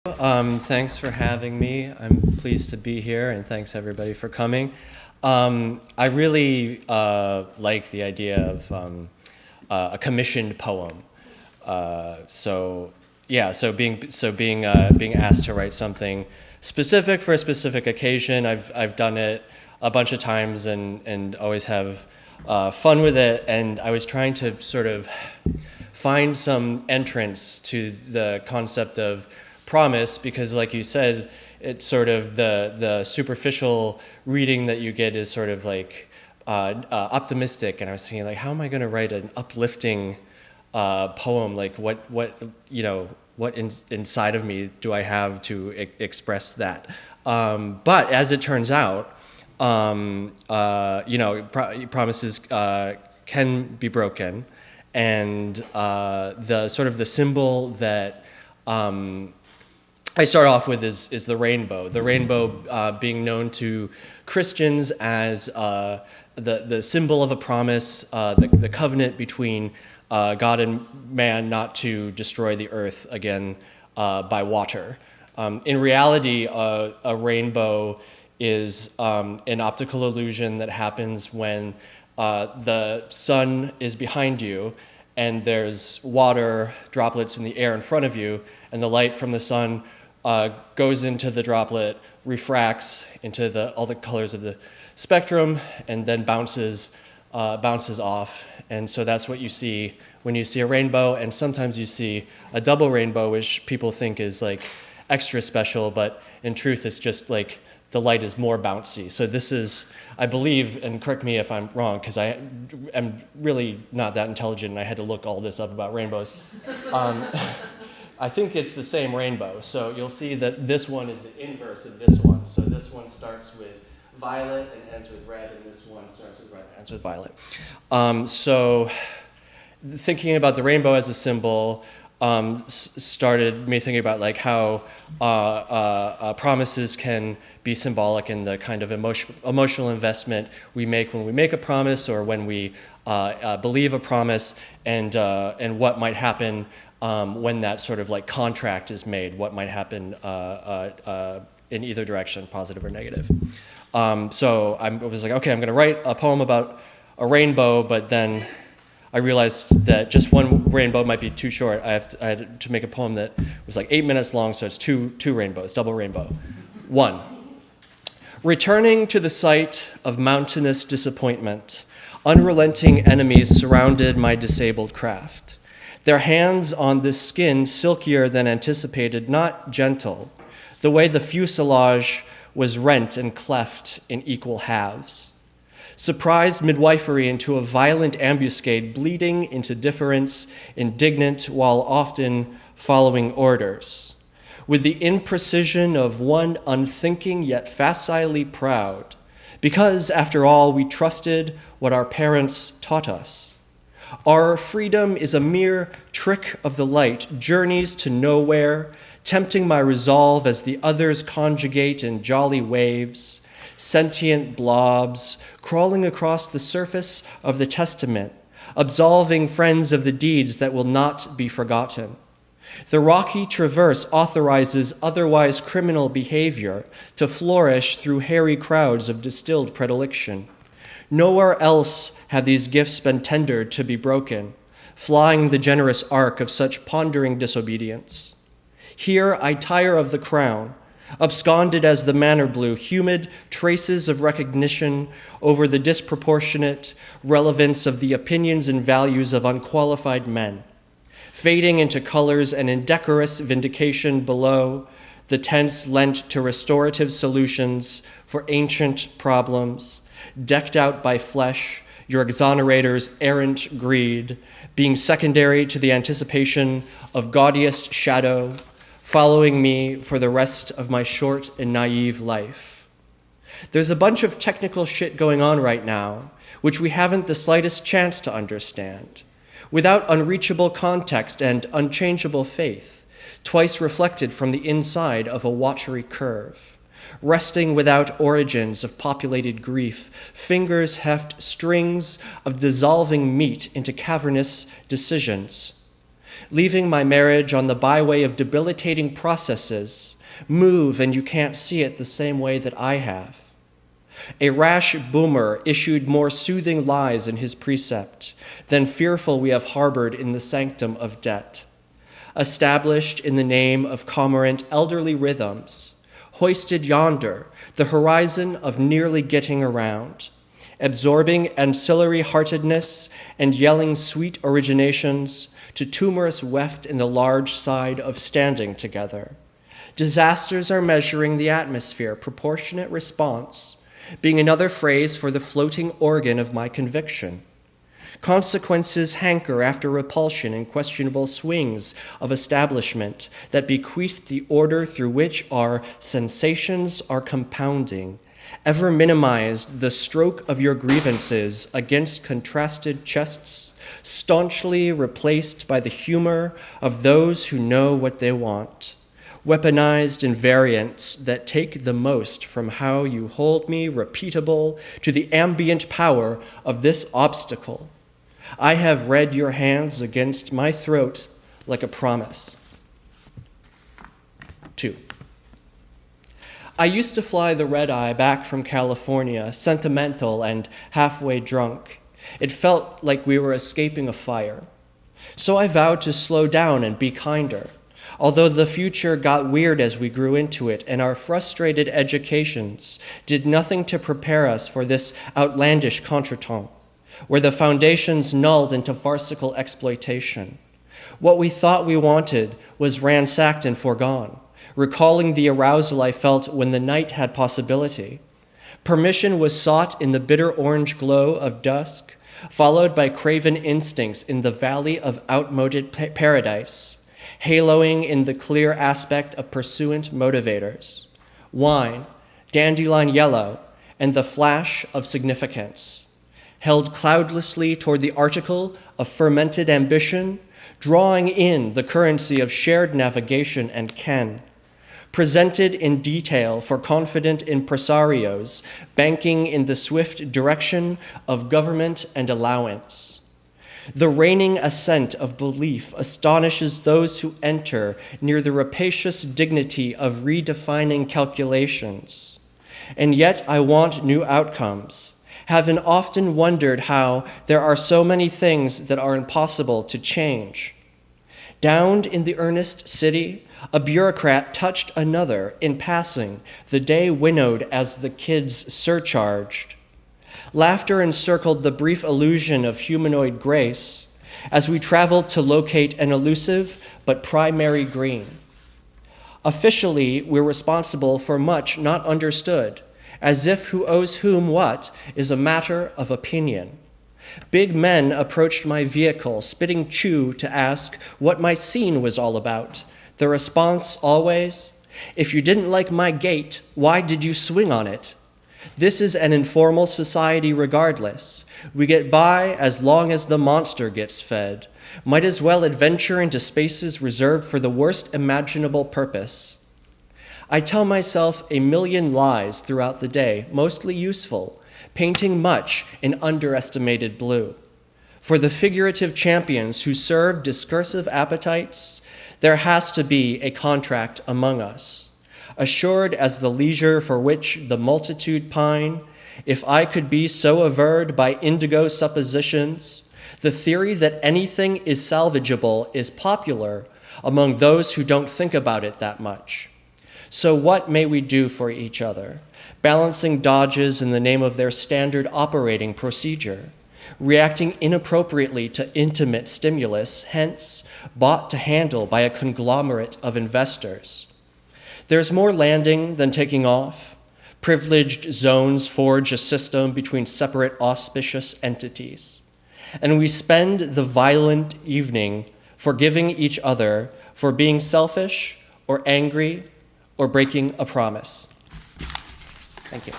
Thanks for having me. I'm pleased to be here, and thanks everybody for coming. I really like the idea of a commissioned poem. So yeah, being asked to write something specific for a specific occasion. I've done it a bunch of times and always have fun with it. And I was trying to sort of find some entrance to the concept of promise, because like you said, it's sort of the superficial reading that you get is sort of like optimistic. And I was thinking, like, how am I going to write an uplifting poem? Like what inside of me do I have to express that? But as it turns out, promises can be broken, and the sort of the symbol that I start off with is the rainbow. The rainbow being known to Christians as the symbol of a promise, the covenant between God and man not to destroy the earth again by water. In reality, a rainbow is an optical illusion that happens when the sun is behind you and there's water droplets in the air in front of you, and the light from the sun goes into the droplet, refracts into all the colors of the spectrum, and then bounces off. And so that's what you see when you see a rainbow. And sometimes you see a double rainbow, which people think is like extra special, but in truth it's just like the light is more bouncy. So this is, I believe, and correct me if I'm wrong, because I am really not that intelligent and I had to look all this up about rainbows. I think it's the same rainbow. So you'll see that this one is the inverse of this one. So this one starts with violet and ends with red, and this one starts with red and ends with violet. So thinking about the rainbow as a symbol started me thinking about like how promises can be symbolic in the kind of emotional investment we make when we make a promise, or when we believe a promise, and what might happen when that sort of like contract is made, what might happen in either direction, positive or negative. So I was like, okay, I'm going to write a poem about a rainbow, but then I realized that just one rainbow might be too short. I had to make a poem that was like 8 minutes long, so it's two rainbows, double rainbow. 1. Returning to the site of mountainous disappointment, unrelenting enemies surrounded my disabled craft. Their hands on the skin silkier than anticipated, not gentle, the way the fuselage was rent and cleft in equal halves. Surprised midwifery into a violent ambuscade, bleeding into difference, indignant while often following orders. With the imprecision of one unthinking yet facilely proud, because, after all, we trusted what our parents taught us. Our freedom is a mere trick of the light, journeys to nowhere, tempting my resolve as the others conjugate in jolly waves, sentient blobs crawling across the surface of the testament, absolving friends of the deeds that will not be forgotten. The rocky traverse authorizes otherwise criminal behavior to flourish through hairy crowds of distilled predilection. Nowhere else have these gifts been tendered to be broken, flying the generous arc of such pondering disobedience. Here I tire of the crown, absconded as the manor blue, humid traces of recognition over the disproportionate relevance of the opinions and values of unqualified men, fading into colors and indecorous vindication below, the tense lent to restorative solutions for ancient problems, decked out by flesh, your exonerators' errant greed, being secondary to the anticipation of gaudiest shadow, following me for the rest of my short and naive life. There's a bunch of technical shit going on right now, which we haven't the slightest chance to understand, without unreachable context and unchangeable faith, twice reflected from the inside of a watery curve. Resting without origins of populated grief, fingers heft strings of dissolving meat into cavernous decisions. leaving my marriage on the byway of debilitating processes, move and you can't see it the same way that I have. A rash boomer issued more soothing lies in his precept than fearful we have harbored in the sanctum of debt. Established in the name of cormorant elderly rhythms, hoisted yonder the horizon of nearly getting around, absorbing ancillary heartedness and yelling sweet originations to tumorous weft in the large side of standing together. Disasters are measuring the atmosphere, proportionate response being another phrase for the floating organ of my conviction. Consequences hanker after repulsion in questionable swings of establishment that bequeathed the order through which our sensations are compounding, ever minimized the stroke of your grievances against contrasted chests, staunchly replaced by the humor of those who know what they want, weaponized in variants that take the most from how you hold me repeatable to the ambient power of this obstacle. I have read your hands against my throat like a promise. 2. I used to fly the red-eye back from California, sentimental and halfway drunk. It felt like we were escaping a fire. So I vowed to slow down and be kinder, although the future got weird as we grew into it, and our frustrated educations did nothing to prepare us for this outlandish contretemps, where the foundations nulled into farcical exploitation. What we thought we wanted was ransacked and foregone, recalling the arousal I felt when the night had possibility. Permission was sought in the bitter orange glow of dusk, followed by craven instincts in the valley of outmoded paradise, haloing in the clear aspect of pursuant motivators, wine, dandelion yellow, and the flash of significance, held cloudlessly toward the article of fermented ambition, drawing in the currency of shared navigation and ken, presented in detail for confident impresarios banking in the swift direction of government and allowance. The reigning ascent of belief astonishes those who enter near the rapacious dignity of redefining calculations. And yet I want new outcomes, having often wondered how there are so many things that are impossible to change. Downed in the earnest city, a bureaucrat touched another in passing, the day winnowed as the kids surcharged. Laughter encircled the brief illusion of humanoid grace as we traveled to locate an elusive but primary green. Officially, we're responsible for much not understood, as if who owes whom what is a matter of opinion. Big men approached my vehicle, spitting chew to ask what my scene was all about. The response always, "If you didn't like my gait, why did you swing on it?" This is an informal society regardless. We get by as long as the monster gets fed. Might as well adventure into spaces reserved for the worst imaginable purpose. I tell myself a million lies throughout the day, mostly useful, painting much in underestimated blue. For the figurative champions who serve discursive appetites, there has to be a contract among us. Assured as the leisure for which the multitude pine, if I could be so averred by indigo suppositions, the theory that anything is salvageable is popular among those who don't think about it that much. So what may we do for each other, balancing dodges in the name of their standard operating procedure, reacting inappropriately to intimate stimulus, hence bought to handle by a conglomerate of investors? There's more landing than taking off. Privileged zones forge a system between separate auspicious entities. And we spend the violent evening forgiving each other for being selfish or angry or breaking a promise. Thank you.